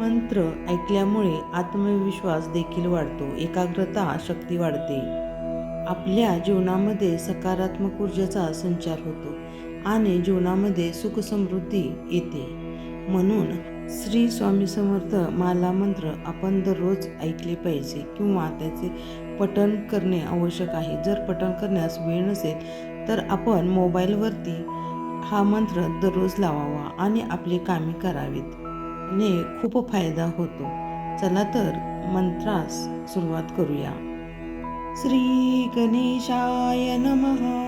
मंत्र ऐकल्यामुळे आत्मविश्वास देखील वाढतो, एकाग्रता शक्ती वाढते. आपल्या जीवनामध्ये सकारात्मक ऊर्जेचा संचार होतो आणि जीवनामध्ये सुख समृद्धी येते. म्हणून श्री स्वामी समर्थ माला मंत्र आपण दररोज ऐकले पाहिजे किंवा त्याचे पठण करणे आवश्यक आहे. जर पठण करण्यास वेळ नसेल तर आपण मोबाईलवरती हा मंत्र दररोज लावावा आणि आपली कामे करावीत ने खूप फायदा होतो. चला तर मंत्रास सुरुवात करूया. श्री गणेशाय नमः.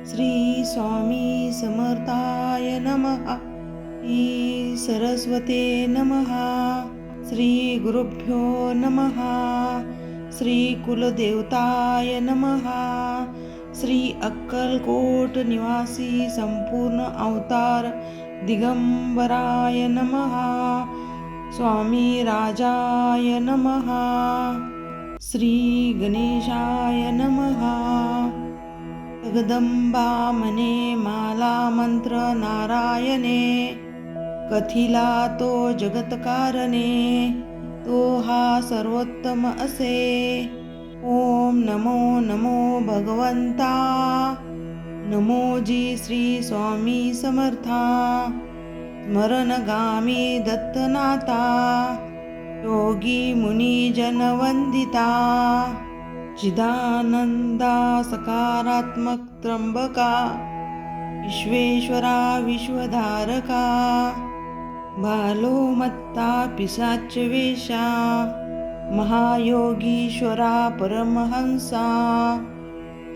श्री स्वामी समर्थाय नमः. श्री सरस्वते नमः. श्री गुरुभ्यो नमः. श्री कुलदेवताय नमः. श्री अक्कलकोट निवासी संपूर्ण अवतार दिगंबराय नमः. स्वामी राजाय नमः. श्री गणेशाय नमः. जगदंबा मने माला मंत्र नारायणे. कथिला तो जगतकारणे, तो हा सर्वोत्तम असे. ओम नमो नमो भगवंता. नमो जी श्री स्वामी समर्था. स्मरणगामी दत्तनाथा. योगी मुनी जनवंदिता. चिदानंदा सकारात्मक त्र्यंबका. विश्वेश्वरा विश्वधारका. बालोमत्ता पिशाच वेशा. महायोगीश्वरा परमहंसा.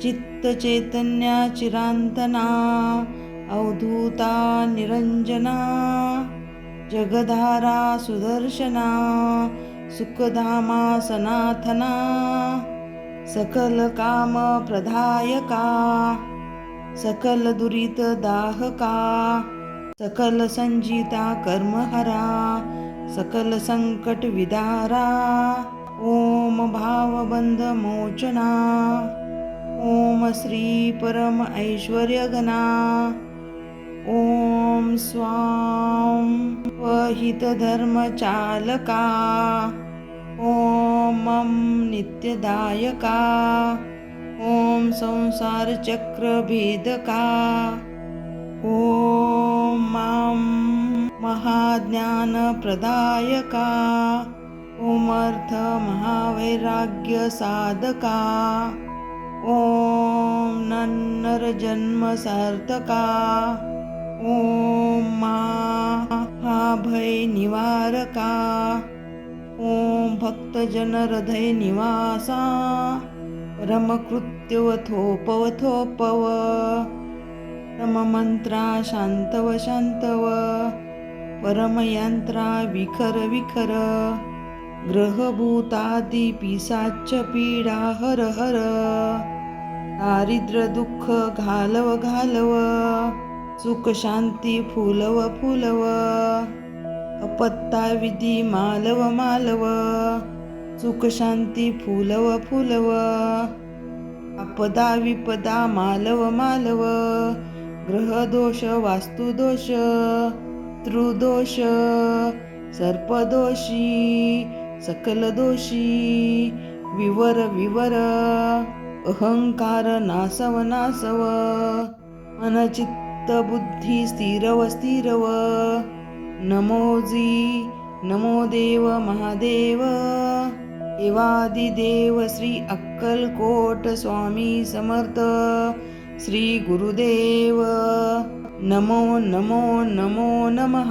चित्त चैतन्या चिरांतना. अवधूता निरंजना. जगधारा सुदर्शना. सुखधामा सनाथना. सकल काम प्रदायका. सकल दुरित दाहका. सकल संजिता कर्महरा. सकल संकट विदारा. ओम भावबंध मोचना. ओम श्री परम ऐश्वर्यगणा. ओम स्वाम वहित धर्मचालका. ओम मम नित्यदायका. ओम संसार चक्र भेदका. ओम मम महाज्ञान प्रदायका. ओम अर्थ महावैराग्य साधका. ओम नन्नर जन्म सार्थका. ओम महाभय निवारका. ओम भक्तजन हृदय निवासा. परमकृत्यव थोपव थोपव. परममंत्रा शांतव शांतव. परमयंत्रा विखर विखर. ग्रहभूतादि पिशाच पीडा हर हर. दारिद्र्य दुःख घालव घालव. सुख शांती फुलव फुलव. अपत्ता विधी मालव मालव. सुख शांती फुलव फुलव. आपदा विपदा मालव मालव. ग्रहदोष वास्तुदोष. त्रुदोष सर्पदोषी. सकल दोषी विवर विवर. अहंकार नासव नासव. मनचित्त बुद्धी स्थिरव स्थिरव. नमो जी नमो देव महादेव. देवादिदेव श्री अक्कलकोट स्वामी समर्थ श्री गुरुदेव. नमो नमो नमो नमः.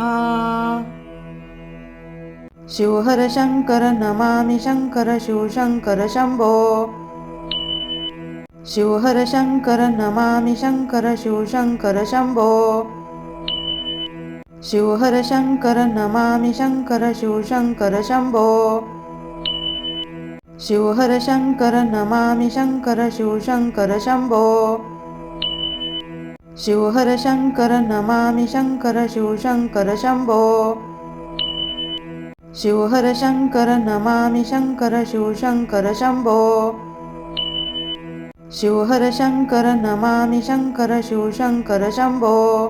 शिवहर शंकर नमामि शंकर शिवशंकर शंभो. शिवहर शंकर नमामि शंकर शिवशंकर शंभो. शिवहर शंकर नमामि शंकर शिवशंकर शंभो. शिवहर शंकर नमामि शंकर शिवशंकर शंभो. शिवहर शंकर नमामि शंकर शिवशंकर शंभो. शिवहर शंकर नमामि शंकर शिवशंकर शंभो. शिवहर शंकर नमामि शंकर शिवशंकर शंभो.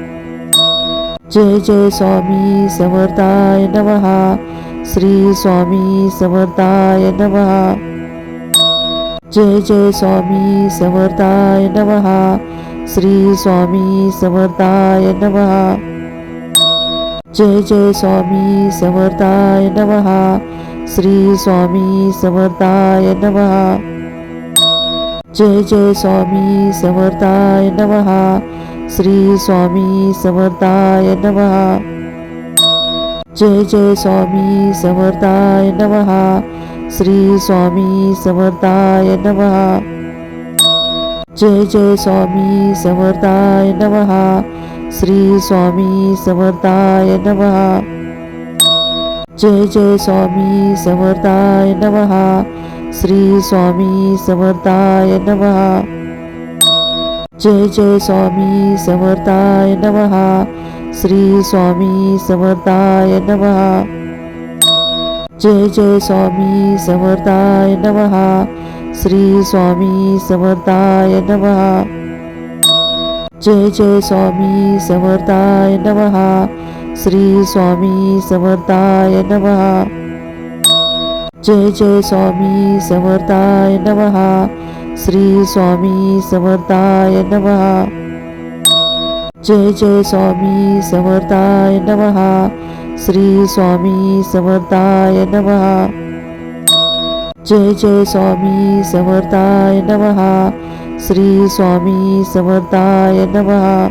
जय जय स्वामी समर्थाय नमः. श्री स्वामी समर्थाय नमः. जय जय स्वामी समर्थाय नमः. श्री स्वामी समर्थाय नमः. जय जय स्वामी समर्थाय नमः. श्री स्वामी समर्थाय नमः. जय जय स्वामी समर्थाय नमः. श्री स्वामी समर्थाय नमः. जय जय स्वामी समर्थाय नमः. श्री स्वामी समर्थाय नमः. जय जय स्वामी समर्थाय नमः. श्री स्वामी समर्थाय नमः. जय जय स्वामी समर्थाय नमः. श्री स्वामी समर्थाय नमः. जय जय स्वामी समर्थाय नमः. श्री स्वामी समर्थाय नमः. जय जय स्वामी समर्थाय नमः. श्री स्वामी समर्थाय नमः. जय जय स्वामी समर्थाय नमः. श्री स्वामी समर्थाय नमः. जय जय स्वामी समर्थाय नमः. श्री स्वामी समर्थाय नमः. जय जय स्वामी समर्थाय नमः. श्री स्वामी समर्थाय नमः. जय जय स्वामी समर्थाय नमः. श्री स्वामी समर्थाय नमः.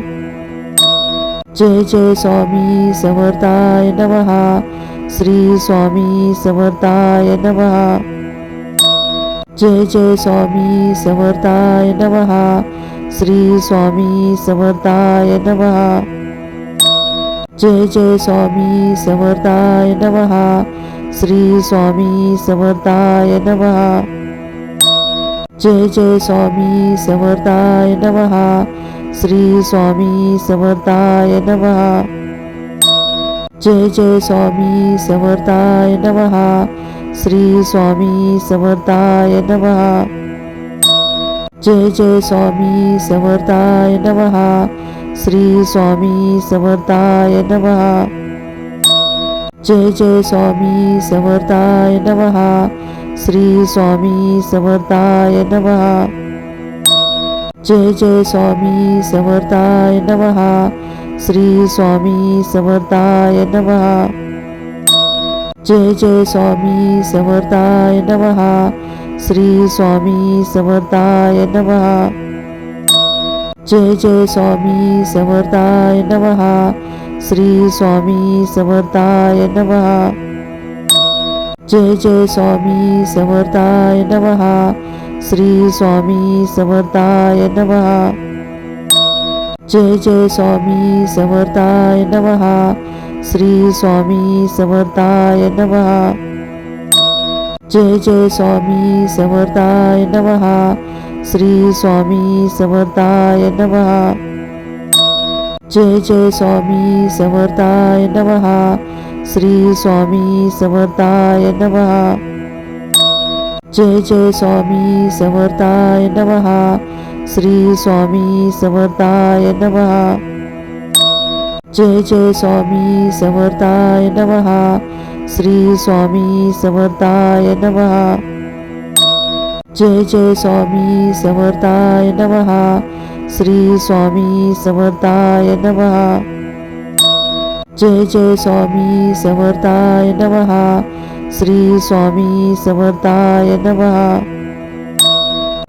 जय जय स्वामी समर्थाय नमः. श्री स्वामी समर्थाय नमः. जय जय स्वामी समर्थाय नमः. श्री स्वामी समर्थाय नमः. जय जय स्वामी समर्थाय नमः. श्री स्वामी समर्थाय नमः. जय जय स्वामी समर्थाय नमः. श्री स्वामी समर्थाय नमः. जय जय स्वामी समर्थाय नमः. श्री स्वामी समर्थाय नमः. जय जय स्वामी समर्थाय नमः. श्री स्वामी समर्थाय नमः. जय जय स्वामी समर्थाय नमः. श्री स्वामी समर्थाय नमः. जय जय स्वामी समर्थाय नमः. श्री स्वामी समर्थाय नमः. जय जय स्वामी समर्थाय नमः. श्री स्वामी समर्थाय नमः. जय जय स्वामी समर्थाय नमः. श्री स्वामी समर्थाय नमः. जय जय स्वामी समर्थाय नमः. श्री स्वामी समर्थाय नमः. जय जय स्वामी समर्थाय नमः. श्री स्वामी समर्थाय नमः. जय जय स्वामी समर्थाय नमः. श्री स्वामी समर्थाय नमः. जय जय स्वामी समर्थाय नमः. श्री स्वामी समर्थाय नमः. जय जय स्वामी समर्थाय नमः. श्री स्वामी समर्थाय नमः. जय जय स्वामी समर्थाय नमः. श्री स्वामी समर्थाय नमः. जय जय स्वामी समर्थाय नमः. श्री स्वामी समर्थाय नमः. जय जय स्वामी समर्थाय नमः. श्री स्वामी समर्थाय नमः.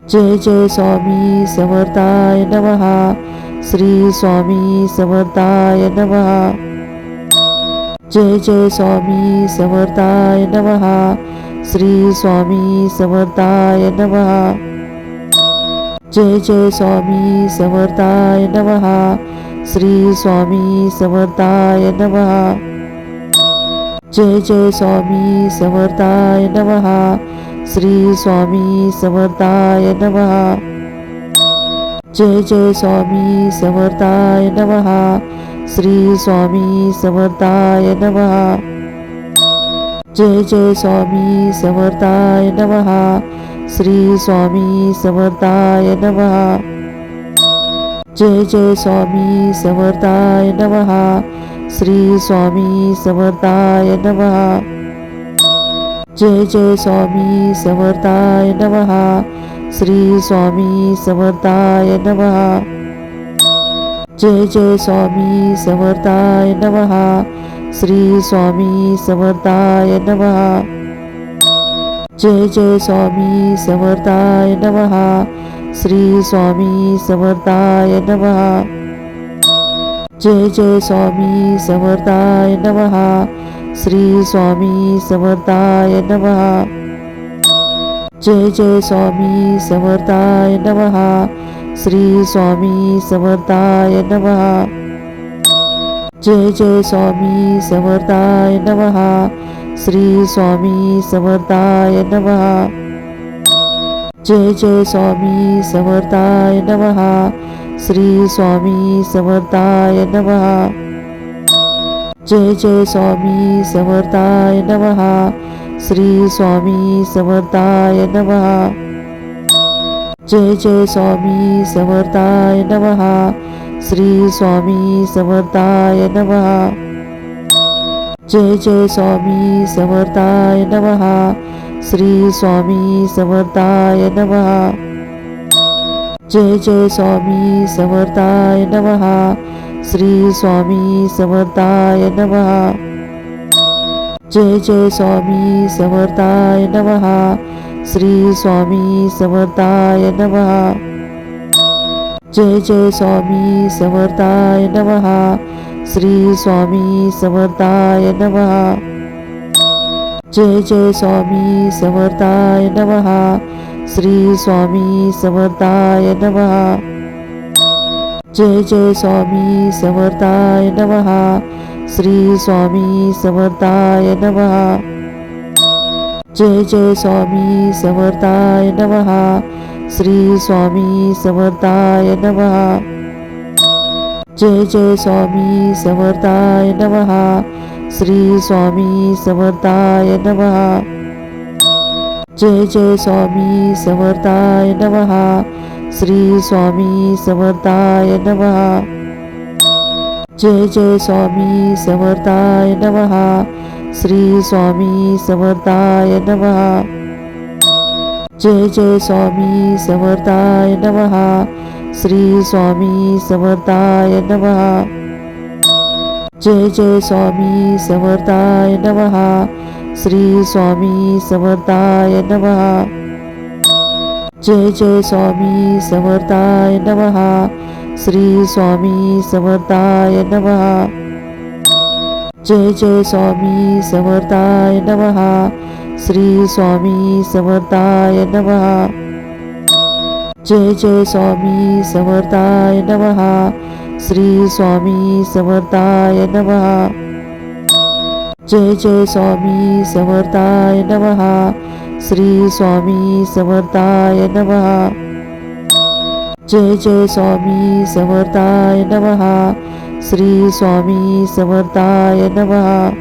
जय जय स्वामी समर्थाय नमः. श्री स्वामी समर्थाय नमः. जय जय स्वामी समर्थाय नमः. श्री स्वामी समर्थाय नमः. जय जय स्वामी समर्थाय नमः. श्री स्वामी समर्थाय नमः. जय जय स्वामी समर्थाय नमः. श्री स्वामी समर्थाय नमः. जय जय स्वामी समर्थाय नमः. श्री स्वामी समर्थाय नमः. जय जय स्वामी समर्थाय नमः. श्री स्वामी समर्थाय नमः. जय जय स्वामी समर्थाय नमः. श्री स्वामी समर्थाय नमः. जय जय स्वामी समर्थाय नमः. श्री स्वामी समर्थाय नमः. जय जय स्वामी समर्थाय नमः. श्री स्वामी समर्थाय नमः. जय जय स्वामी समर्थाय नमः. श्री स्वामी समर्थाय नमः. जय जय स्वामी समर्थाय नमः. श्री स्वामी समर्थाय नमः. जय जय स्वामी समर्थाय नमः. श्री स्वामी समर्थाय नमः. जय जय स्वामी समर्थाय नमः. श्री स्वामी समर्थाय नमः. जय जय स्वामी समर्थाय नमः. श्री स्वामी समर्थाय नमः. जय जय स्वामी समर्थाय नमः. श्री स्वामी समर्थाय नमः. जय जय स्वामी समर्थाय नमः. श्री स्वामी समर्थाय नमः. जय जय स्वामी समर्थाय नमः. श्री स्वामी समर्थाय नमः. जय जय स्वामी समर्थाय नमः. श्री स्वामी समर्थाय नमः. जय जय स्वामी समर्थाय नमः. श्री स्वामी समर्थाय नमः. जय जय स्वामी समर्थाय नमः. श्री स्वामी समर्थाय नमः. जय जय स्वामी समर्थाय नमः. श्री स्वामी समर्थाय नमः. जय जय स्वामी समर्थाय नमः. श्री स्वामी समर्थाय नमः. जय जय स्वामी समर्थाय नमः. श्री स्वामी समर्थाय नमः. जय जय स्वामी समर्थाय नमः. श्री स्वामी समर्थाय नमः. जय जय स्वामी समर्थाय नमः. श्री स्वामी समर्थाय नमः. जय जय स्वामी समर्थाय नमः. श्री स्वामी समर्थाय नमः. जय जय स्वामी समर्थाय नमः. श्री स्वामी समर्थाय नमः. जय जय स्वामी समर्थाय नमः. श्री स्वामी समर्थाय नमः. जय जय स्वामी समर्थाय नमः. श्री स्वामी समर्थाय नमः. जय जय स्वामी समर्थाय नमः. श्री स्वामी समर्थाय नमः. जय जय स्वामी समर्थाय नमः. श्री स्वामी समर्थाय नमः. जय जय स्वामी समर्थाय नमः. श्री स्वामी समर्थाय नमः. जय जय स्वामी समर्थाय नमः. श्री स्वामी समर्थाय नमः.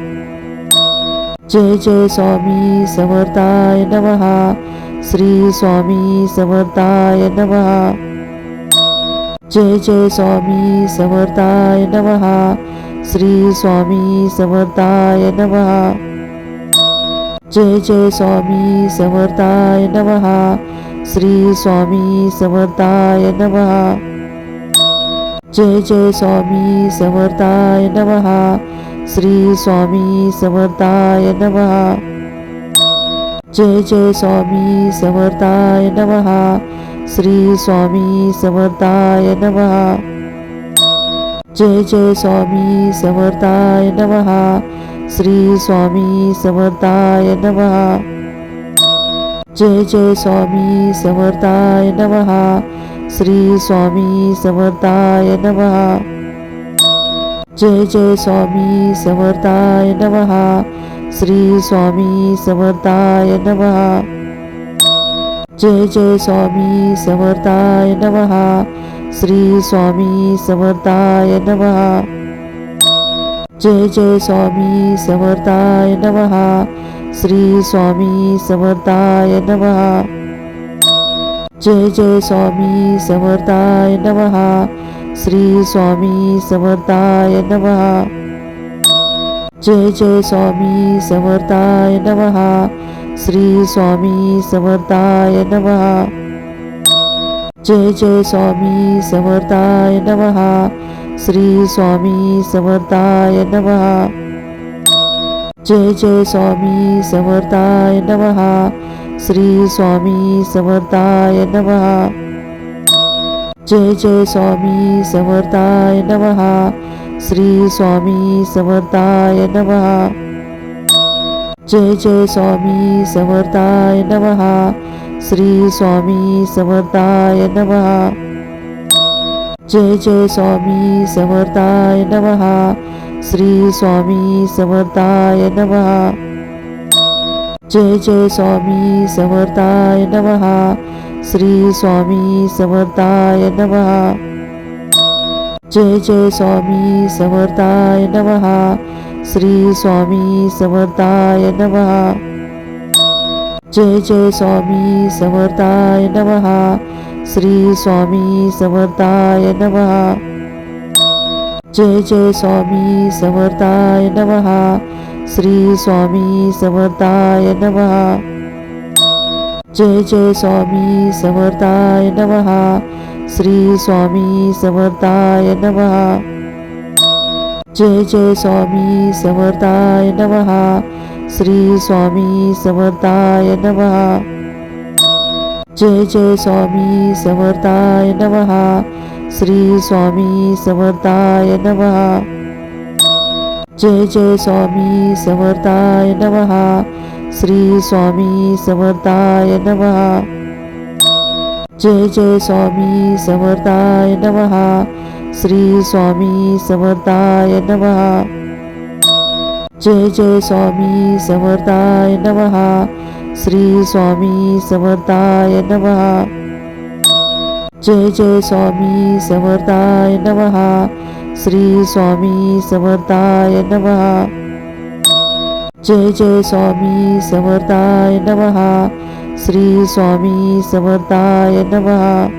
जय जय स्वामी समर्थाय नमः. श्री स्वामी समर्थाय नमः. जय जय स्वामी समर्थाय नमः. श्री स्वामी समर्थाय नमः. जय जय स्वामी समर्थाय नमः. श्री स्वामी समर्थाय नमः. जय जय स्वामी समर्थाय नमः. श्री स्वामी समर्थाय नमः. जय जय स्वामी समर्थाय नमः. श्री स्वामी समर्थाय नमः. जय जय स्वामी समर्थाय नमः. श्री स्वामी समर्थाय नमः. जय जय स्वामी समर्थाय नमः. श्री स्वामी समर्थाय नमः. जय जय स्वामी समर्थाय नमः. श्री स्वामी समर्थाय नमः. जय जय स्वामी समर्थाय नमः. श्री स्वामी समर्थाय नमः. जय जय स्वामी समर्थाय नमः. श्री स्वामी समर्थाय नमः. जय जय स्वामी समर्थाय नमः. श्री स्वामी समर्थाय नमः. जय जय स्वामी समर्थाय नमः. श्री स्वामी समर्थाय नमः. जय जय स्वामी समर्थाय नमः. श्री स्वामी समर्थाय नमः. जय जय स्वामी समर्थाय नमः. श्री स्वामी समर्थाय नमः. जय जय स्वामी समर्थाय नमः. श्री स्वामी समर्थाय नमः. जय जय स्वामी समर्थाय नमः. श्री स्वामी समर्थाय नमः. जय जय स्वामी समर्थाय नमः. श्री स्वामी समर्थाय नमः. जय जय स्वामी समर्थाय नमः. श्री स्वामी समर्थाय नमः. जय जय स्वामी समर्थाय नमः. श्री स्वामी समर्थाय नमः. जय जय स्वामी समर्थाय नमः. श्री स्वामी समर्थाय नमः. जय जय स्वामी समर्थाय नमः. श्री स्वामी समर्थाय नमः. जय जय स्वामी समर्थाय नमः. श्री स्वामी समर्थाय नमः. जय जय स्वामी समर्थाय नमः. श्री स्वामी समर्थाय नमः. जय जय स्वामी समर्थाय नमः. श्री स्वामी समर्थाय नमः. जय जय स्वामी समर्थाय नमः. श्री स्वामी समर्थाय नमः. जय जय स्वामी समर्थाय नमः. श्री स्वामी समर्थाय नमः. जय जय स्वामी समर्थाय नमः. श्री स्वामी समर्थाय नमः. जय जय स्वामी समर्थाय नमः. श्री स्वामी समर्थाय नमः. जय जय स्वामी समर्थाय नमः. श्री स्वामी समर्थाय नमः.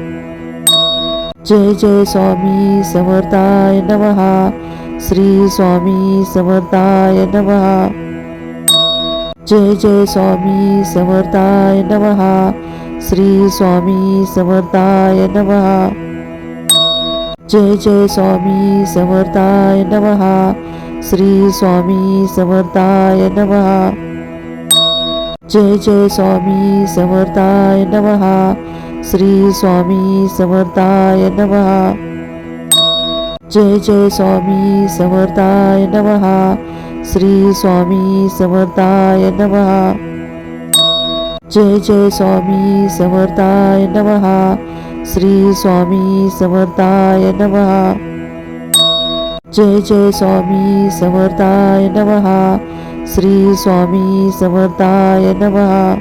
जय जय स्वामी समर्थाय नमः. श्री स्वामी समर्थाय नमः. जय जय स्वामी समर्थाय नमः. श्री स्वामी समर्थाय नमः. जय जय स्वामी समर्थाय नमः. श्री स्वामी समर्थाय नमः. जय जय स्वामी समर्थाय नमः. श्री स्वामी समर्थाय नमः. जय जय स्वामी समर्थाय नमः. श्री स्वामी समर्थाय नमः. जय जय स्वामी समर्थाय नमः. श्री स्वामी समर्थाय नमः. जय जय स्वामी समर्थाय नमः. श्री स्वामी समर्थाय नमः.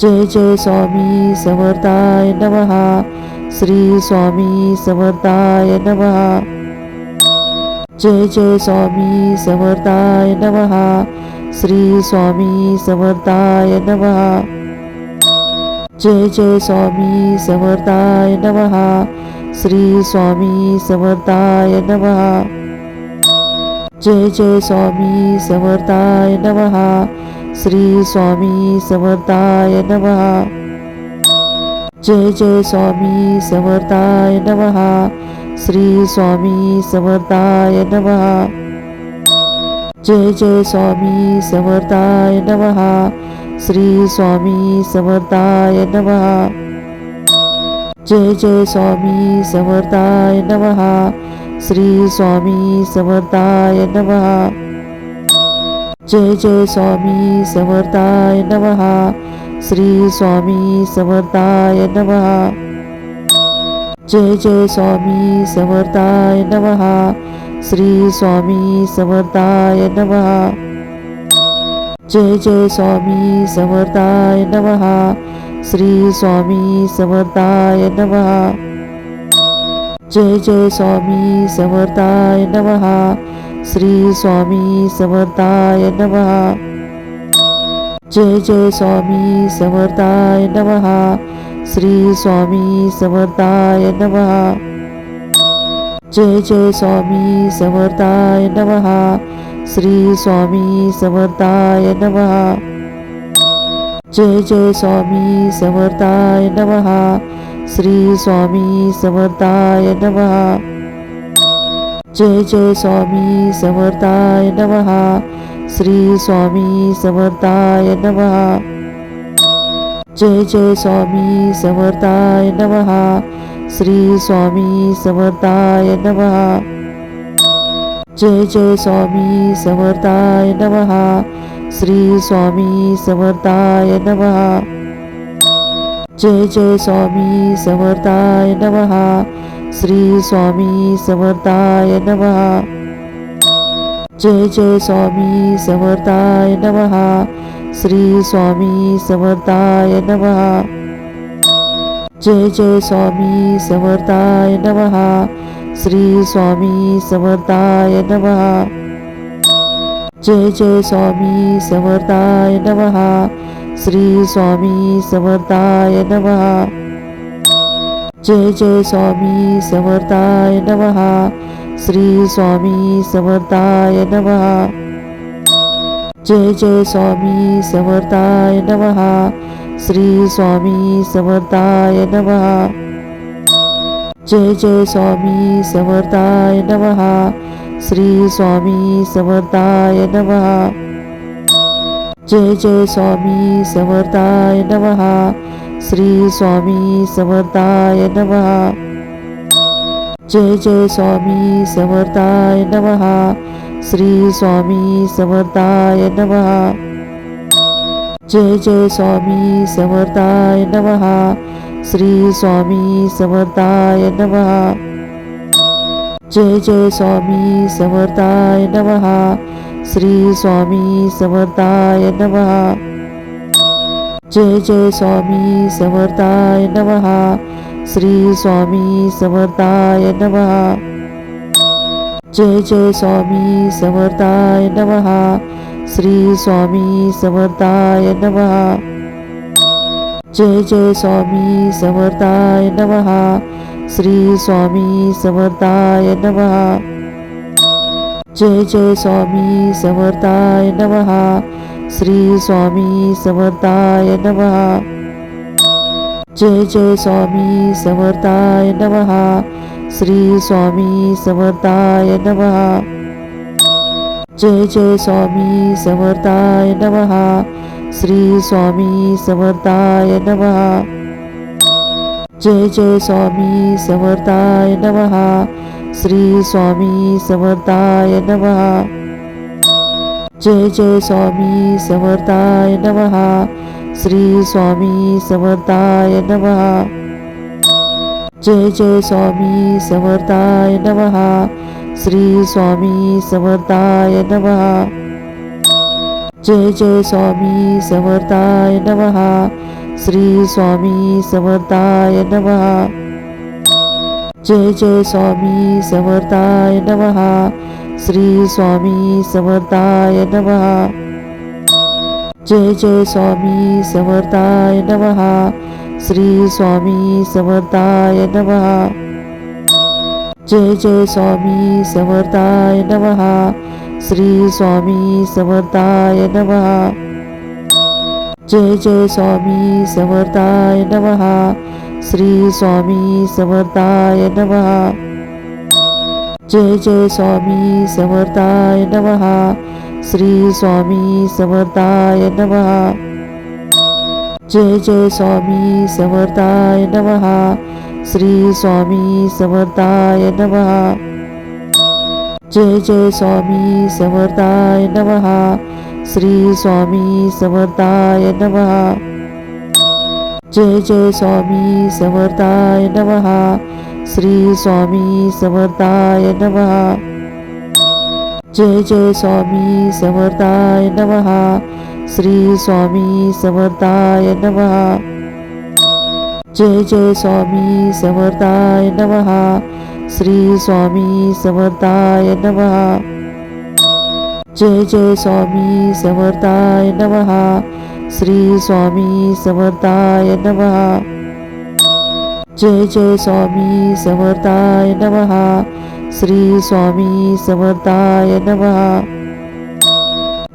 जय जय स्वामी समर्थाय नमः. श्री स्वामी समर्थाय नमः. जय जय स्वामी समर्थाय नमः. श्री स्वामी समर्थाय नमः. जय जय स्वामी समर्थाय नमः. श्री स्वामी समर्थाय नमः. जय जय स्वामी समर्थाय नमः. श्री स्वामी समर्थाय नमः. जय जय स्वामी समर्थाय नमः. श्री स्वामी समर्थाय नमः. जय जय स्वामी समर्थाय नमः. श्री स्वामी समर्थाय नमः. जय जय स्वामी समर्थाय नमः. श्री स्वामी समर्थाय नमः. जय जय स्वामी समर्थाय नमः. श्री स्वामी समर्थाय नमः. जय जय स्वामी समर्थाय नमः. श्री स्वामी समर्थाय नमः. जय जय स्वामी समर्थाय नमः. श्री स्वामी समर्थाय नमः. जय जय स्वामी समर्थाय नमः. श्री स्वामी समर्थाय नमः. जय जय स्वामी समर्थाय नमः. श्री स्वामी समर्थाय नमः. जय जय स्वामी समर्थाय नमः. श्री स्वामी समर्थाय नमः. जय जय स्वामी समर्थाय नमः. श्री स्वामी समर्थाय नमः. जय जय स्वामी समर्थाय नमः. श्री स्वामी समर्थाय नमः. जय जय स्वामी समर्थाय नमः. श्री स्वामी समर्थाय नमः. जय जय स्वामी समर्थाय नमः. श्री स्वामी समर्थाय नमः. जय जय स्वामी समर्थाय नमः. श्री स्वामी समर्थाय नमः. जय जय स्वामी समर्थाय नमः. श्री स्वामी समर्थाय नमः. जय जय स्वामी समर्थाय नमः. श्री स्वामी समर्थाय नमः. जय जय स्वामी समर्थाय नमः. श्री स्वामी समर्थाय नमः. जय जय स्वामी समर्थाय नमः. श्री स्वामी समर्थाय नमः. जय जय स्वामी समर्थाय नमः. श्री स्वामी समर्थाय नमः. जय जय स्वामी समर्थाय नमः. श्री स्वामी समर्थाय नमः. जय जय स्वामी समर्थाय नमः. श्री स्वामी समर्थाय नमः. जय जय स्वामी समर्थाय नमः. श्री स्वामी समर्थाय नमः. जय जय स्वामी समर्थाय नमः. श्री स्वामी समर्थाय नमः. जय जय स्वामी समर्थाय नमः. श्री स्वामी समर्थाय नमः. जय जय स्वामी समर्थाय नमः. श्री स्वामी समर्थाय नमः. जय जय स्वामी समर्थाय नमः. श्री स्वामी समर्थाय नमः. जय जय स्वामी समर्थाय नमः. श्री स्वामी समर्थाय नमः. जय जय स्वामी समर्थाय नमः. श्री स्वामी समर्थाय नमः. जय जय स्वामी समर्थाय नमः. श्री स्वामी समर्थाय नमः. जय जय स्वामी समर्थाय नमः. श्री स्वामी समर्थाय नमः. जय जय स्वामी समर्थाय नमः. श्री स्वामी समर्थाय नमः. जय जय स्वामी समर्थाय नमः. श्री स्वामी समर्थाय नमः. जय जय स्वामी समर्थाय नमः. श्री स्वामी समर्थाय नमः. जय जय स्वामी समर्थाय नमः. श्री स्वामी समर्थाय नमः. जय जय स्वामी समर्थाय नमः. श्री स्वामी समर्थाय नमः. जय जय स्वामी समर्थाय नमः. श्री स्वामी समर्थाय नमः. जय जय स्वामी समर्थाय नमः. श्री स्वामी समर्थाय नमः. जय जय स्वामी समर्थाय नमः. श्री स्वामी समर्थाय नमः. जय जय स्वामी समर्थाय नमः. श्री स्वामी समर्थाय नमः. जय जय स्वामी समर्थाय नमः. श्री स्वामी समर्थाय नमः. जय जय स्वामी समर्थाय नमः. श्री स्वामी समर्थाय नमः. जय जय स्वामी समर्थाय नमः. श्री स्वामी समर्थाय नमः. जय जय स्वामी समर्थाय नमः. श्री स्वामी समर्थाय नमः. जय जय स्वामी समर्थाय नमः. श्री स्वामी समर्थाय नमः. जय जय स्वामी समर्थाय नमः. श्री स्वामी समर्थाय नमः. जय जय स्वामी समर्थाय नमः. श्री स्वामी समर्थाय नमः.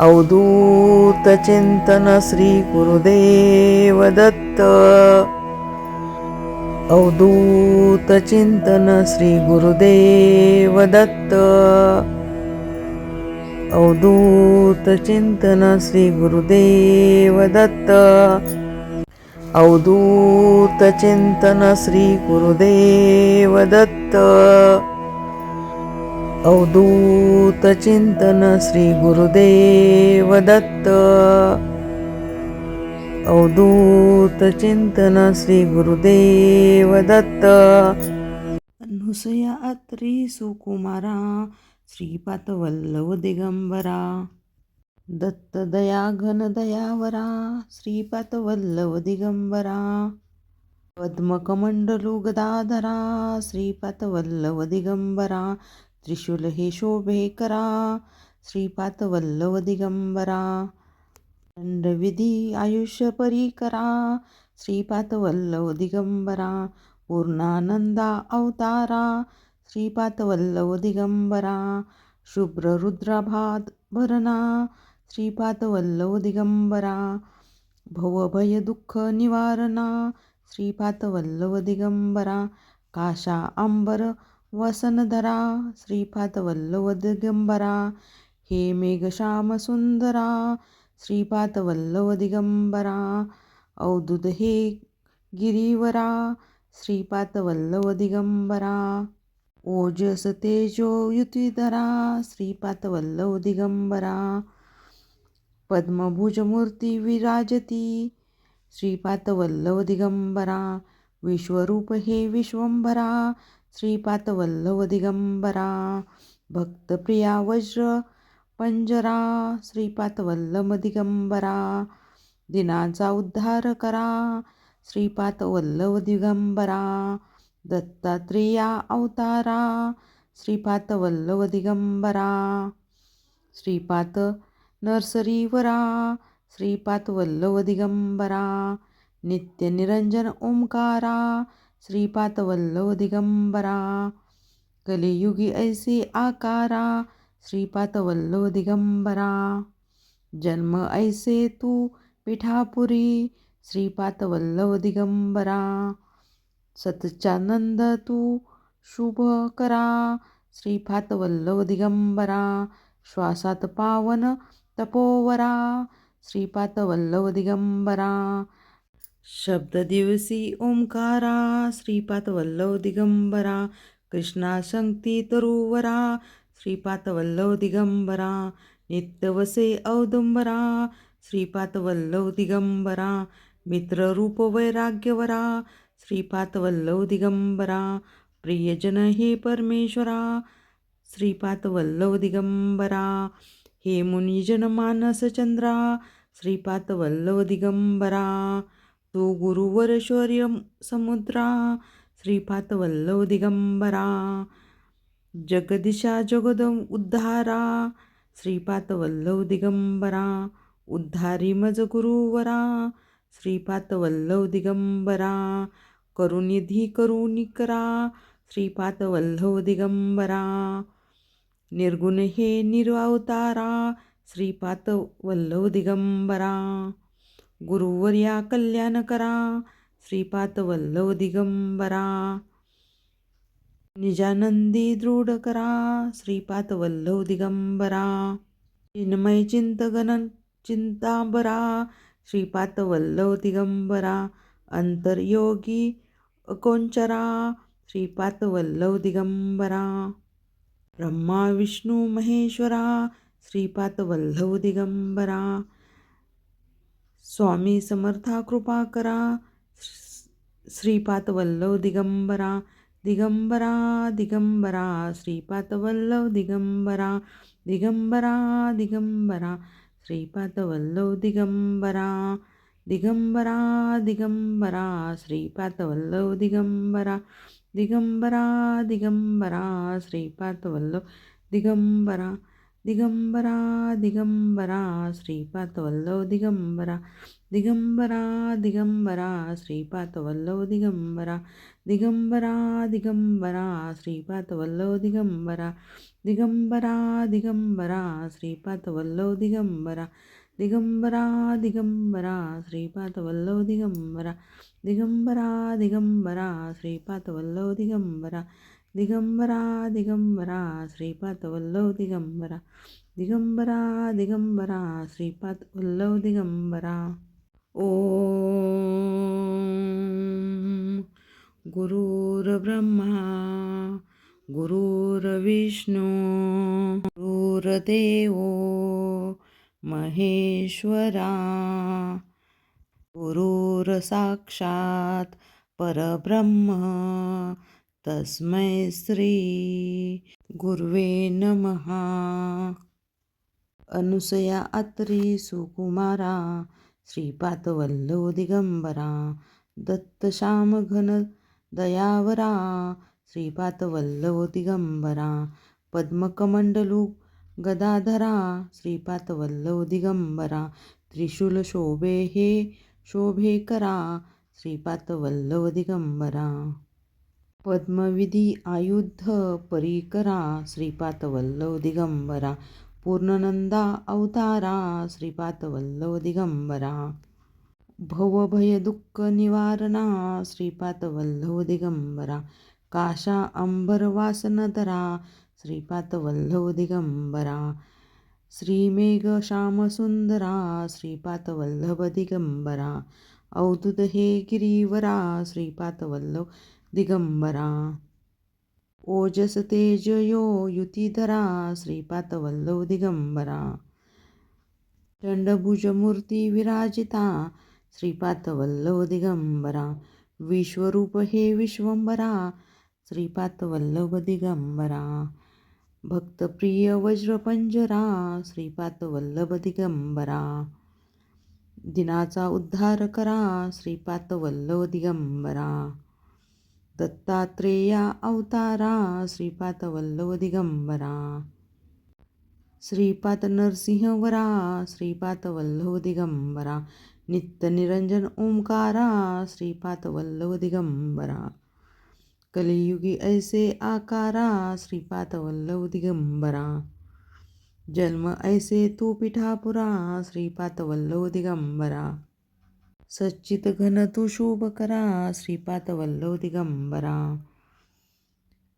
अवधूत चिंतन श्री गुरुदेव दत्त. अवधूत चिंतन श्री गुरुदेव दत्त. अवधूत चिंतन श्री गुरुदेव दत्त. अवधूत चिंतन श्री गुरुदेव दत्त. अवधूत चिंतन श्री गुरुदेव दत्त. अवधूत चिंतन श्री गुरुदेव दत्त. अनुसया अत्री सुकुमारा श्रीपाद वल्लभ दिगंबरा. दत्त दया घन दयावरा श्रीपाद वल्लभ दिगंबरा. पद्मकमंडलू गदाधरा श्रीपाद वल्लभ दिगंबरा. त्रिशूल हे शोभे करा श्रीपाद वल्लभ दिगंबरा. दंडविधी आयुष्य परीकरा श्रीपाद वल्लभ दिगंबरा. पूर्णानंदा अवतारा श्रीपाद वल्लभ दिगंबरा. शुभ्र रुद्राभात भरणा श्रीपाद वल्लभ दिगंबरा. भवभय दुःख निवारणा श्रीपाद वल्लभ दिगंबरा. काशा अंबर वसनधरा श्रीपाद वल्लभ दिगंबरा. हे मेघश्याम सुंदरा श्रीपाद वल्लभ दिगंबरा. अवधूत हे गिरीवरा श्रीपाद वल्लभ दिगंबरा. ओजस तेजो युतिधरा श्रीपाद वल्लभ दिगंबरा. पद्मभुज मूर्ती विराजती श्रीपाद वल्लभ दिगंबरा. विश्वरूप हे विश्वंभरा श्रीपाद वल्लभ दिगंबरा. भक्तप्रिया वज्र पंजरा श्रीपाद वल्लभ दिगंबरा. दिनाचा उद्धार करा श्रीपाद वल्लभ दिगंबरा. दत्तात्रेया अवतारा श्रीपाद वल्लभ दिगंबरा. श्रीपाद नरसरीवरा श्रीपाद वल्लभ दिगंबरा. नित्य निरंजन ओंकारा श्रीपाद वल्लभ दिगंबरा. कलियुगी ऐसे आकारा श्रीपाद वल्लभ दिगंबरा. जन्म ऐसे तू पिठापुरी श्रीपाद वल्लभ दिगंबरा. सतचानंद तू शुभ करा श्रीपाद वल्लभ दिगंबरा. श्वासात पावन तपोवरा श्रीपाद वल्लभ दिगंबरा. शब्द दिवसी ओंकारा श्रीपाद वल्लभ दिगंबरा. कृष्णा शक्ती तरुवरा श्रीपाद वल्लभ दिगंबरा. नित्य वसे औदुंबरा श्रीपाद वल्लभ दिगंबरा. मित्ररूप वैराग्यवरा श्रीपाद वल्लभ दिगंबरा. प्रियजन हे परमेश्वरा श्रीपाद वल्लभ दिगंबरा. हे मुनिजन मानस चंद्रा श्रीपाद वल्लभ दिगंबरा. तू गुरुवर शौर्य समुद्रा श्रीपाद वल्लभ दिगंबरा. जगदिशा जगद उद्धारा श्रीपाद वल्लभ दिगंबरा. उद्धारी मज गुरुवरा श्रीपाद वल्लभ दिगंबरा. करुनिधी करुणिकरा श्रीपाद वल्लभ दिगंबरा. निर्गुण हे निरवतारा श्रीपाद वल्लभ दिगंबरा. गुरुवर्या कल्याण करा श्रीपाद वल्लभ दिगंबरा. निजानंदी दृढ करा श्रीपाद वल्लभ दिगंबरा. चिन्मय चिंतगण चिंतांबरा श्रीपाद वल्लभ दिगंबरा. अंतर्योगी अकोंचरा श्रीपाद वल्लभ दिगंबरा. ब्रह्मा विष्णू महेश्वरा श्रीपाद वल्लभ दिगंबरा. स्वामी समर्था कृपा करा श्रीपाद वल्लभ दिगंबरा. दिगंबरा दिगंबरा श्रीपाद वल्लभ दिगंबरा. दिगंबरा दिगंबरा श्रीपाद वल्लभ दिगंबरा. दिगंबरा दिगंबरा श्रीपाद वल्लभ दिगंबरा. दिगंबरा दिगंबरा श्रीपाद वल्लभ दिगंबरा. दिगंबरा दिगंबरा श्रीपाद वल्लभ दिगंबरा. दिगंबरा दिगंबरा श्रीपाद वल्लभ दिगंबरा. दिगंबरा दिगंबरा श्रीपादवल्लभ दिगंबरा दिगंबरा दिगंबरा श्रीपादवल्लभ दिगंबरा दिगंबरा दिगंबरा श्रीपादवल्लभ दिगंबरा दिगंबरा दिगंबरा श्रीपादवल्लभ दिगंबरा दिगंबरा दिगंबरा श्रीपादवल्लभ दिगंबरा दिगंबरा दिगंबरा श्रीपादवल्लभ दिगंबरा. ओम गुरुर्ब्रह्मा गुरुर्विष्णू गुरुर्देव महेश्वरा गुरुर्साक्षात परब्रह्म तस्मै श्री गुरुवे नमः. अनुसया अत्री सुकुमारा श्रीपादवल्लभ दिगंबरा दत्तश्याम घन दयावरा श्रीपादवल्लभ दिगंबरा पद्मकमंडलू गदाधरा श्रीपादवल्लभ दिगंबरा त्रिशूल शोभे हे शोभेकरा श्रीपादवल्लभ दिगंबरा पद्मविधी आयुध परीकरा श्रीपादवल्लभ दिगंबरा पूर्णनंदा अवतारा श्रीपादवल्लभ दिगंबरा भवभय दुःख निवारणा श्रीपादवल्लभ दिगंबरा काशा अंबर वासनधरा श्रीपादवल्लभ दिगंबरा श्रीमेघ श्यामसुंदरा श्रीपादवल्लभ दिगंबरा अवधूत हे गिरीवरा श्रीपादवल्लभ दिगंबरा ओजस तेज यो युतिधरा श्रीपादवल्लभ दिगंबरा चंडभुज मूर्ती विराजिता श्रीपादवल्लभ दिगंबरा विश्वरूप हे विश्वंभरा श्रीपादवल्लभ दिगंबरा भक्तप्रिय वज्रपंजरा श्रीपादवल्लभ दिगंबरा दिनाचा उद्धार करा श्रीपादवल्लभ दिगंबरा दत्तात्रेया अवतारा श्रीपादवल्लभ दिगंबरा श्रीपाद नरसिंहवरा श्रीपादवल्लभ दिगंबरा नित्य निरंजन ओंकारा श्रीपादवल्लभ दिगंबरा कलियुगी ऐसे आकारा श्रीपादवल्लभ दिगंबरा जन्म ऐसे तू पिठापुरा श्रीपादवल्लभ दिगंबरा सच्चित घन तू शुभ करा श्रीपादवल्लभ दिगंबरा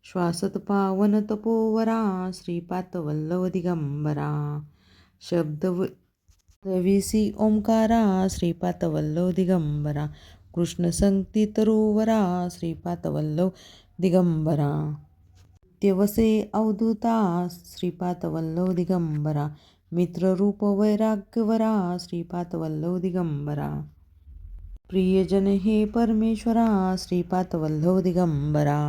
श्वासत पावन तपोवरा श्रीपादवल्लभ दिगंबरा शब्दविसी ओंकारा श्रीपादवल्लभ दिगंबरा कृष्ण संगती तरुवरा श्रीपादवल्लभ दिगंबरा नित्यवसे अवधूता श्रीपादवल्लभ दिगंबरा मित्ररूप वैराग्यवरा श्रीपादवल्लभ दिगंबरा प्रियजन हे परमेश्वरा श्रीपादवल्लभ दिगंबरा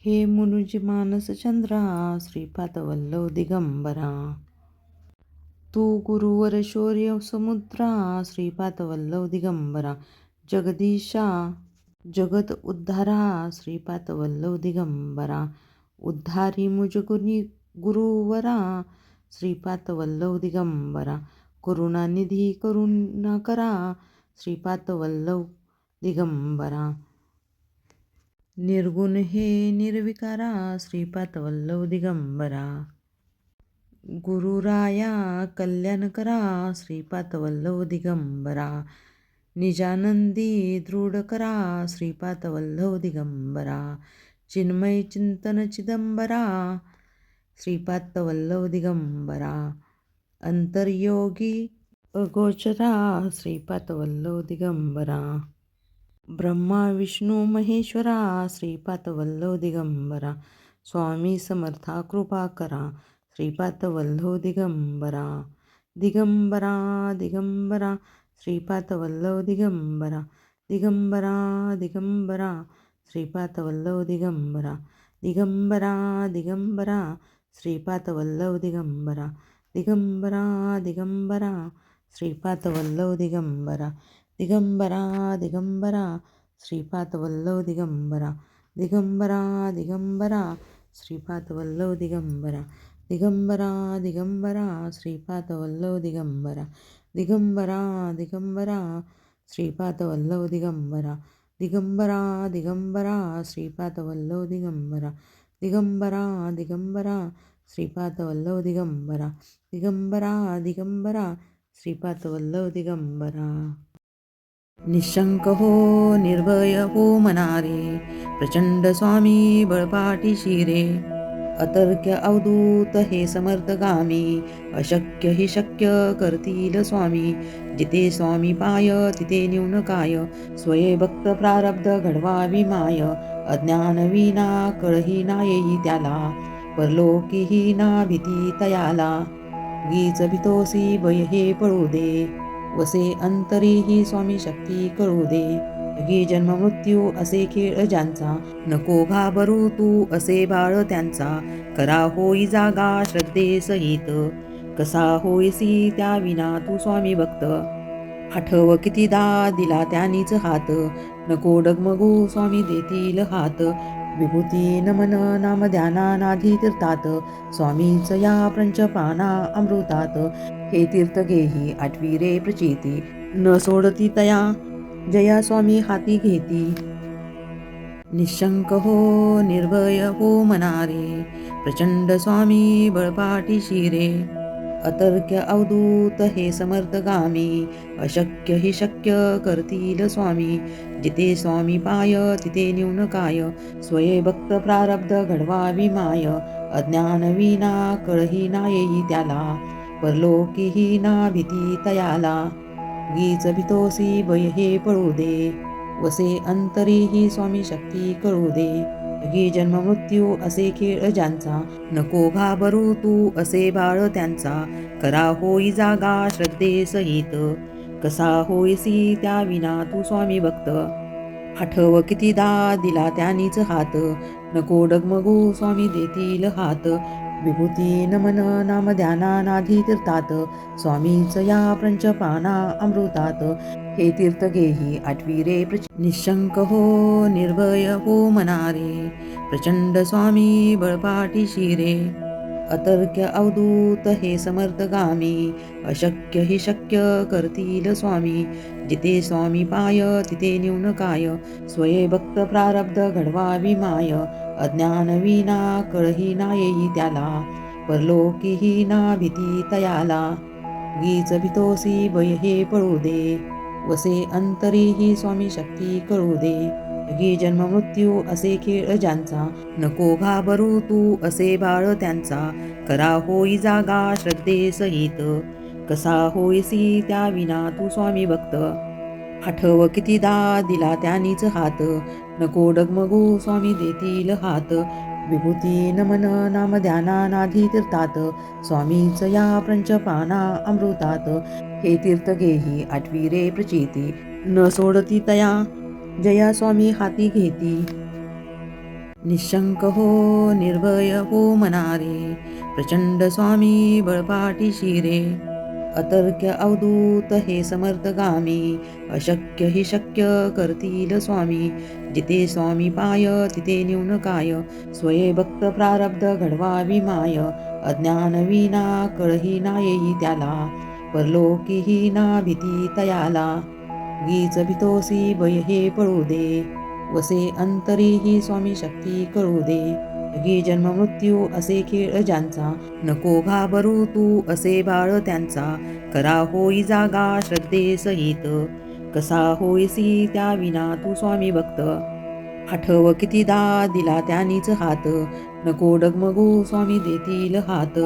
हे मुनुज मानस चंद्रा श्रीपादवल्लभ दिगंबरा तू गुरुवर शौर्य समुद्रा श्रीपादवल्लभ दिगंबरा जगदीशा जगत उद्धारा श्रीपादवल्लभ दिगंबरा उद्धारी मुझ गुरुवरा श्रीपादवल्लभ दिगंबरा करुणानिधी करुणाकरा श्रीपादवल्लभ दिगंबरा निर्गुण हे निर्विकारा श्रीपादवल्लभ दिगंबरा गुरुराया कल्याणकरा श्रीपादवल्लभ दिगंबरा निजानंदी दृढ करा श्रीपादवल्लभ दिगंबरा चिन्मय चिंतन चिदंबरा श्रीपादवल्लभ दिगंबरा अंतर्योगी अगोचरा श्रीपादवल्लभ दिगंबरा ब्रह्मा विष्णू महेश्वरा श्रीपादवल्लभ दिगंबरा स्वामी समर्था कृपा करा श्रीपादवल्लभ दिगंबरा दिगंबरा दिगंबरा श्रीपादवल्लभ दिगंबरा दिगंबरा दिगंबरा श्रीपादवल्लभ दिगंबरा दिगंबरा दिगंबरा श्रीपादवल्लभ दिगंबरा दिगंबरा दिगंबरा श्रीपादवल्लभ दिगंबरा दिगंबरा दिगंबरा श्रीपादवल्लभ दिगंबरा दिगंबरा दिगंबरा श्रीपादवल्लभ दिगंबरा दिगंबरा दिगंबरा श्रीपादवल्लभ दिगंबरा दिगंबरा दिगंबरा श्रीपादवल्लभ दिगंबरा दिगंबरा दिगंबरा श्रीपादवल्लभ दिगंबरा दिगंबरा दिगंबरा श्रीपादवल्लभ दिगंबरा दिगंबरा दिगंबरा श्रीपादवल्लभ दिगंबरा निशंक हो निर्भय हो मनारे प्रचंड स्वामी बळपाटी शिरे अतर्क्य अवधूत हे समर्थगामी अशक्य हि शक्य करतील स्वामी जिथे स्वामी पाय तिथे न्यून काय स्वये भक्त प्रारब्ध घडवावी माय अज्ञान विना कळही ना येई त्याला परलोकीही ना भीती तयाला गीच भितोसी भय हे पळू दे वसे अंतरीही स्वामी शक्ती कळू दे जगी जन्म मृत्यू असे खेळ ज्यांचा नको घाबरू तू असे बाळ त्यांचा करा होई जागा श्रद्धे सहित कसा होईसी त्या विना तू स्वामी भक्त आठव कितीदा दिला त्यानीच हात नको डगमगू स्वामी देतील हात विभूती नमन नाम ध्याना नाधी तीर्थात स्वामीच या पंचपाना अमृतात हे तीर्थ घेही आठवी रे प्रचिती न सोडती तया जया स्वामी हाती घेती निशंक हो निर्भय हो मनारे प्रचंड स्वामी बळपाटी शिरे अतर्क्य अवधूत हे समर्थगामी अशक्य हि शक्य करतील स्वामी जिथे स्वामी पाय तिथे न्यून काय स्वये भक्त प्रारब्ध घडवावी माय अज्ञान विना कळही ना येई त्याला परलोकीही ना भीती तयाला गीच भितोसी भय हे पळू दे वसे अंतरीही स्वामी शक्ती कळू दे जगी जन्म मृत्यू असे खेळ ज्यांचा नको घाबरू तू असे बाळ त्यांचा करा होई जागा श्रद्धे सहित कसा होईसी त्या विना तू स्वामी भक्त आठव कितीदा दिला त्यानीच हात नको डगमगू स्वामी देतील हात विभूती नमन नाम ध्याना नाधी तीर्थात स्वामीच या पंचपाना अमृतात हे तीर्थ घेही आठवी रे निशंक हो निर्भय हो मनारे प्रचंड स्वामी बळपाटी शिरे अतर्क्य अवधूत हे समर्थगामी अशक्य हि शक्य करतील स्वामी जिथे स्वामी पाय तिथे न्यून काय स्वये भक्त प्रारब्ध घडवावी माय अज्ञान विना कळही ना येई त्याला परलोकीही ना भीती तयाला गीच भितोसी भय हे पळू दे वसे अंतरीही स्वामी शक्ती कळू दे जगी जन्म मृत्यू असे खेळ ज्यांचा नको घाबरू तू असे बाळ त्यांचा करा होई जागा श्रद्धे सहित कसा होईसी त्या विना तू स्वामी भक्त आठव कितीदा दिला त्यानीच हात नको डगमगू स्वामी देतील हात विभूती नमन नाम ध्याना नाधी तीर्थात स्वामीच या पंचपाना अमृतात हे तीर्थ घेही आठवी रे प्रचिती न सोडती तया जया स्वामी हाती घेती निशंक हो निर्भय हो मनारे प्रचंड स्वामी बळपाटी शिरे अतर्क्य अवधूत हे समर्थगामी अशक्य हि शक्य करतील स्वामी जिथे स्वामी पाय तिथे न्यून काय स्वये भक्त प्रारब्ध घडवावी माय अज्ञान विना कळही ना येई त्याला परलोकीही ना भीती तयाला गीच भितोसी भय हे पळू दे वसे अंतरीही स्वामी शक्ती कळू दे जगी जन्म मृत्यू असे खेळ ज्यांचा नको घाबरू तू असे बाळ त्यांचा करा होई जागा श्रद्धे सहित कसा होईसी त्या विना तू स्वामी भक्त आठव कितीदा दिला त्यानीच हात नको डगमगू स्वामी देतील हात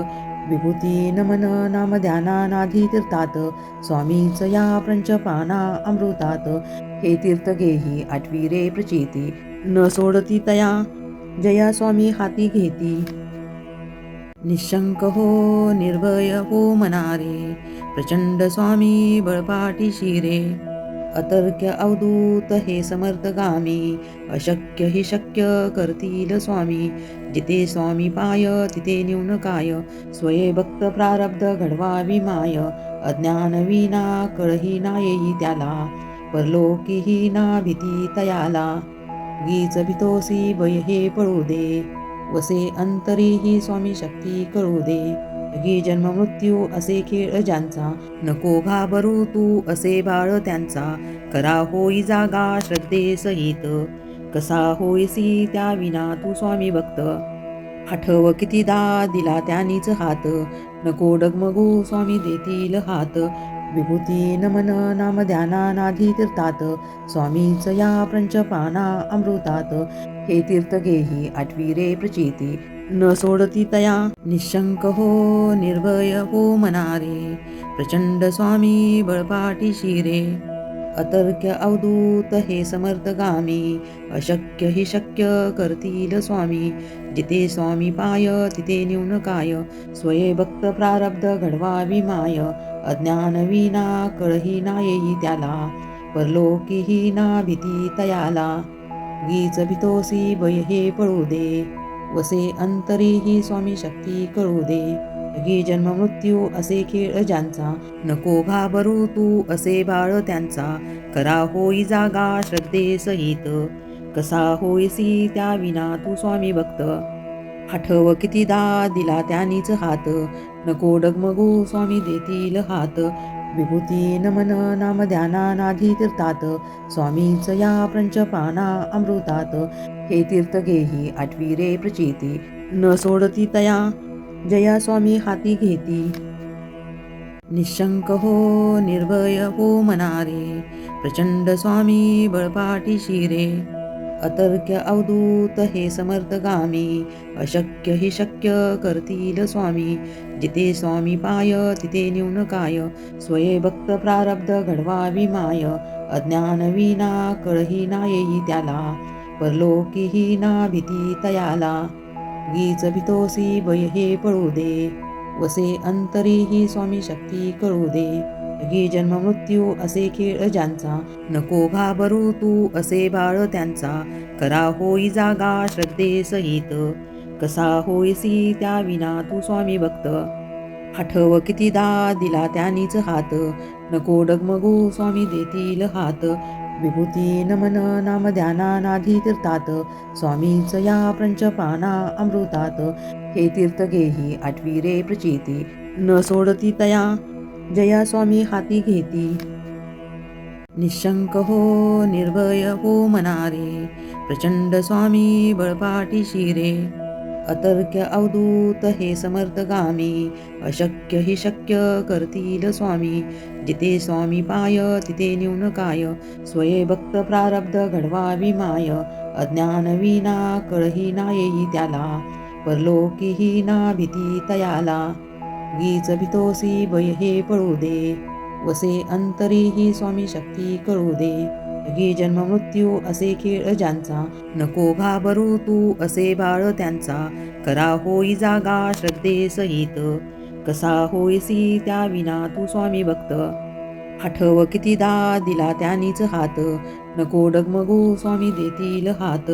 विभूती नमन नाम ध्याना नाधी तीर्थात स्वामीच या पंचपाना अमृतात हे तीर्थ घेही आठवी रे प्रचिती न सोडती तया जया स्वामी हाती घेती निशंक हो निर्भय हो मनारे प्रचंड स्वामी बळपाटी शिरे अतर्क्य अवधूत हे समर्थगामी अशक्य हि शक्य करतील स्वामी जिथे स्वामी पाय तिथे न्यून काय स्वये भक्त प्रारब्ध घडवावी माय अज्ञान विना कळही ना येई त्याला परलोकीही ना भीती तयाला गीच भितोसी भय हे पळू दे वसे अंतरीही स्वामी शक्ती कळू दे जगी जन्म मृत्यू असे खेळ ज्यांचा, नको घाबरू तू असे बाळ त्यांचा. करा होई जागा श्रद्धे सहित, कसा होईसी त्या विना तू स्वामी भक्त. आठव कितीदा दिला त्यांनीच हात, नको डगमगू स्वामी देतील हात. विभूती नमन नाम ध्याना नाधी तीर्थात, स्वामीच या पंचपाना अमृतात. हे तीर्थ घेही आठवी रे प्रचिती, न सोडती तया निशंक हो निर्भय हो मनारे. प्रचंड स्वामी बळपाटी शिरे, अतर्क्य अवधूत हे समर्थगामी. अशक्य हि शक्य करतील स्वामी, जिथे स्वामी पाय तिथे न्यून काय. स्वये भक्त प्रारब्ध घडवावी माय, अज्ञान विना कळही ना येई त्याला. परलोकीही ना भीती तयाला, गीच भितोसी भय हे पळू दे. वसे अंतरीही स्वामी शक्ती कळू दे. जगी जन्म मृत्यू असे खेळ ज्यांचा, नको घाबरू तू असे बाळ त्यांचा. करा होई जागा श्रद्धे सहित, कसा होईसी त्या विना तू स्वामी भक्त. आठव कितीदा दिला त्यांनीच हात, नको डगमगू स्वामी देतील हात. विभूती नमन नाम ध्याना नाधी तीर्थात, स्वामीच या पंचपाना अमृतात. हे तीर्थ घेही आठवी रे प्रचिती, न सोडती तया जया स्वामी हाती घेती. निशंक हो निर्भय हो मनारे, प्रचंड स्वामी बळपाटी शिरे. अतर्क्य अवधूत हे समर्थगामी, अशक्य हि शक्य करतील स्वामी. जिथे स्वामी पाय तिथे न्यून काय. स्वये भक्त प्रारब्ध घडवावी माय, अज्ञान विना कळही ना येई त्याला. परलोकीही ना भीती तयाला, गीच भितोसी भय हे पळू दे. वसे अंतरीही स्वामी शक्ती कळू दे. जगी जन्म मृत्यू असे खेळ ज्यांचा, नको घाबरू तू असे बाळ त्यांचा. करा होई जागा श्रद्धे सहित, कसा होईसी त्या विना तू स्वामी भक्त. आठव कितीदा दिला त्यांनीच हात, नको डगमगू स्वामी देतील हात. विभूती नमन नाम ध्याना नाधी तीर्थात, स्वामीच या पंचपाना अमृतात. हे तीर्थ घेही आठवी रे प्रचिती, न सोडती तया जया स्वामी हाती घेती. निशंक हो निर्भय हो मनारे, प्रचंड स्वामी बळपाटी शिरे. अतर्क्य अवधूत हे समर्थगामी, अशक्य हि शक्य करतील स्वामी. जिथे स्वामी पाय तिथे न्यून काय. स्वये भक्त प्रारब्ध घडवावी माय, अज्ञान विना कळही ना येई त्याला. परलोकीही ना भीती तयाला, गीच भितोसी भय हे पळू दे. वसे अंतरीही स्वामी शक्ती कळू दे. जगी जन्म मृत्यू असे खेळ ज्यांचा, नको घाबरू तू असे बाळ त्यांचा. करा होई जागा श्रद्धे सहित, कसा होईसी त्या विना तू स्वामी भक्त. आठव कितीदा दिला त्यांनीच हात, नको डगमगू स्वामी देतील हात.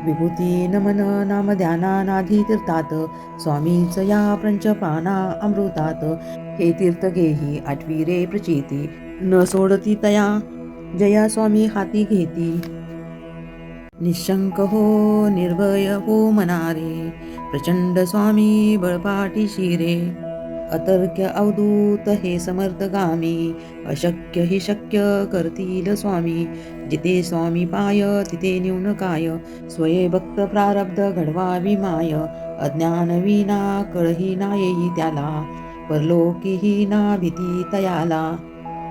विभूती नमन नाम ध्याना नाधी तीर्थात, स्वामीच या पंचपाना अमृतात. हे तीर्थ घेही आठवी रे प्रचिती, न सोडती तया जया स्वामी हाती घेती. निशंक हो निर्भय हो मनारे, प्रचंड स्वामी बळपाटी शिरे. अतर्क्य अवधूत हे समर्थगामी, अशक्य हि शक्य करतील स्वामी. जिथे स्वामी पाय तिथे न्यून काय. स्वये भक्त प्रारब्ध घडवावी माय, अज्ञान विना कळही ना येई त्याला. परलोकीही ना भीती तयाला,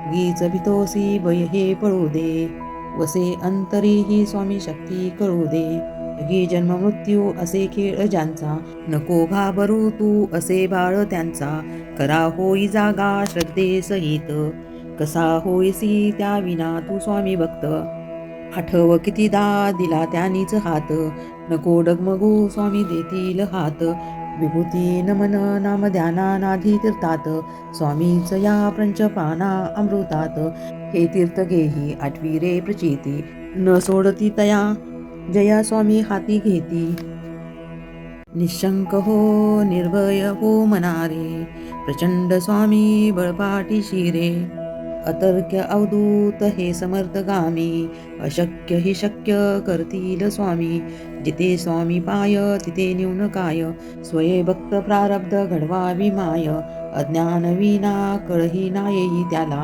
गीच भितोसी भय हे पळू दे. वसे अंतरीही स्वामी शक्ती कळू दे. जगी जन्म मृत्यू असे खेळ ज्यांचा, नको घाबरू तू असे बाळ त्यांचा. करा होई जागा श्रद्धे सहित, कसा होईसी त्या विना तू स्वामी भक्त. आठव कितीदा दिला त्यांनीच हात, नको डगमगू स्वामी देतील हात. विभूती नमन नाम ध्याना नाधी तीर्थात, स्वामीच या पंचपाना अमृतात. हे तीर्थ घेही आठवी रे प्रचिती, न सोडती तया जया स्वामी हाती घेती. निशंक हो निर्भय हो मनारे, प्रचंड स्वामी बळपाटी शिरे. अतर्क्य अवधूत हे समर्थगामी अशक्य हि शक्य करतील स्वामी जिथे स्वामी पाय तिथे न्यून काय स्वये भक्त प्रारब्ध घडवावी माय अज्ञान विना कळही ना येई त्याला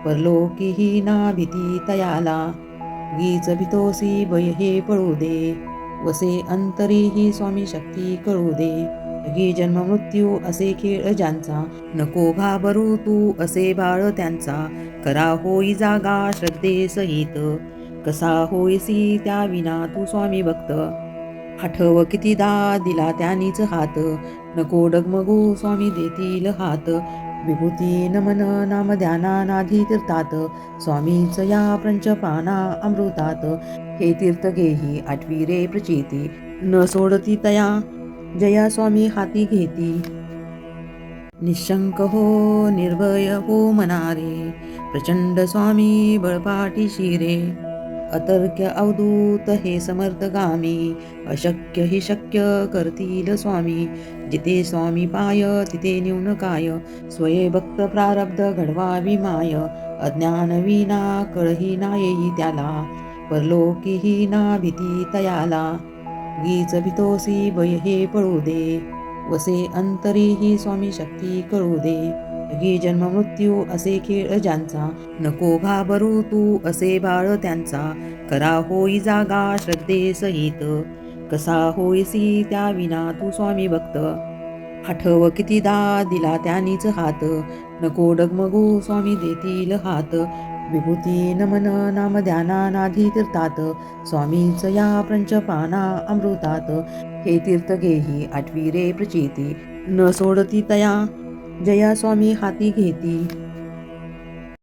परलोकीही ना भीती तयाला गीच भितोसी भय हे पळू दे वसे अंतरीही स्वामी शक्ती कळू दे जगी जन्म मृत्यू असे खेळ ज्यांचा नको घाबरू तू असे बाळ त्यांचा करा होई जागा श्रद्धेसहित कसा होईसी त्या विना तू स्वामी भक्त आठव कितीदा दिला त्यानीच हात नको डगमगू स्वामी देतील हात विभूती नमन नाम ध्याना नाधी तीर्थात स्वामीच या पंचपाना अमृतात हे तीर्थ घेही आठवी रे प्रचिती न सोडती तया जया स्वामी हाती घेती निशंक हो निर्भय हो मनारे प्रचंड स्वामी बळपाटी शिरे अतर्क्य अवधूत हे समर्थगामी अशक्य हि शक्य करतील स्वामी जिथे स्वामी पाय तिथे न्यून काय स्वये भक्त प्रारब्ध घडवावी माय अज्ञान विना कळही ना येई त्याला परलोकीही ना भीती तयाला गीच भितोसी भय हे पळू दे वसे अंतरीही स्वामी शक्ती कळू दे जगी जन्म मृत्यू असे खेळ ज्यांचा नको घाबरू तू असे बाळ त्यांचा करा होई जागा श्रद्धेसहित कसा होईसी त्या विना तू स्वामी भक्त आठव कितीदा दिला त्यानीच हात नको डगमगू स्वामी देतील हात विभूती नमन नाम ध्याना नाधी तीर्थात स्वामीच या पंचपाना अमृतात हे तीर्थ घेही आठवी रे प्रचिती न सोडती तया जया स्वामी हाती घेती